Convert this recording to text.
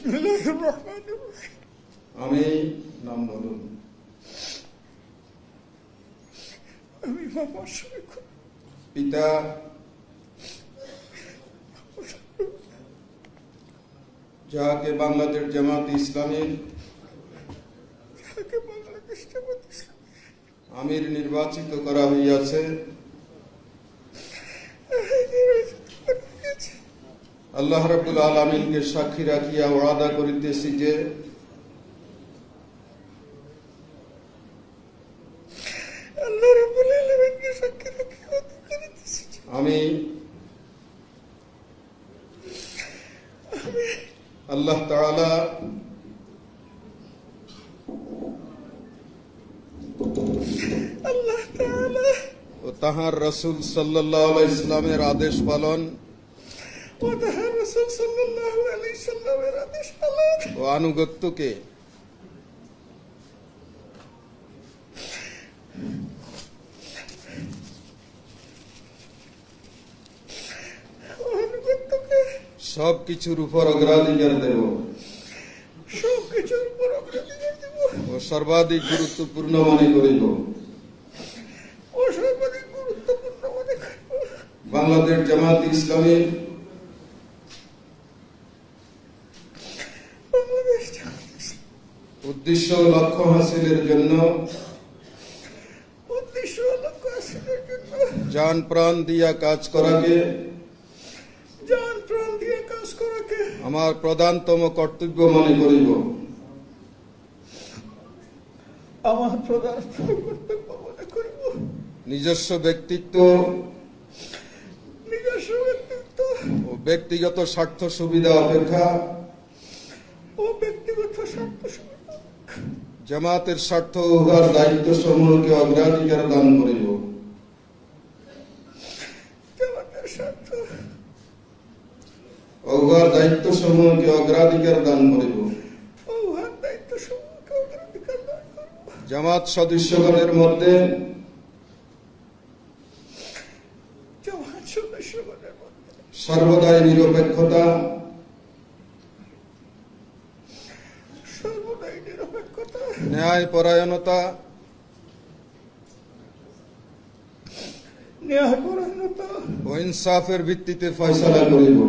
বিসমিল্লাহির রহমানির রহিম। আমি নাম বলুন। আমি মোহাম্মদ শফিকুল। পিতা যাকে বাংলাদেশ জামাত ইসলামীর আমির নির্বাচিত করা হইয়াছে, আল্লাহ রাব্বুল আলামিনকে সাক্ষী রাখিয়া ওয়াদা করিতেছি যে আমি আল্লাহ তাআলা ও তাহার রাসূল সাল্লাল্লাহু আলাইহি সাল্লামের আদেশ পালন ও আনুগত্যকে সবকিছুর উপর অগ্রাধিকার দেব ও সর্বাধিক গুরুত্বপূর্ণ মনে করিব। বাংলাদেশ জামাত ইসলামীর উদ্দেশ্য ও লক্ষ্য হাসিলের জন্য জান প্রাণ দিয়া কাজ করাকে আমার প্রধানতম কর্তব্য মনে করিব। নিজস্ব ব্যক্তিত্ব ও ব্যক্তিগত স্বার্থ সুবিধা অপেক্ষা জামাতের স্বার্থ ও উহার দায়িত্ব সমূহকে অগ্রাধিকার দান করিব। উহার দায়িত্ব সমূহকে অগ্রাধিকার দান করিব। জামাত সদস্যগণের মধ্যে সর্বদাই নিরপেক্ষতা ন্যায় পরায়ণতা ও ইনসাফের ভিত্তিতে ফয়সালা করিব।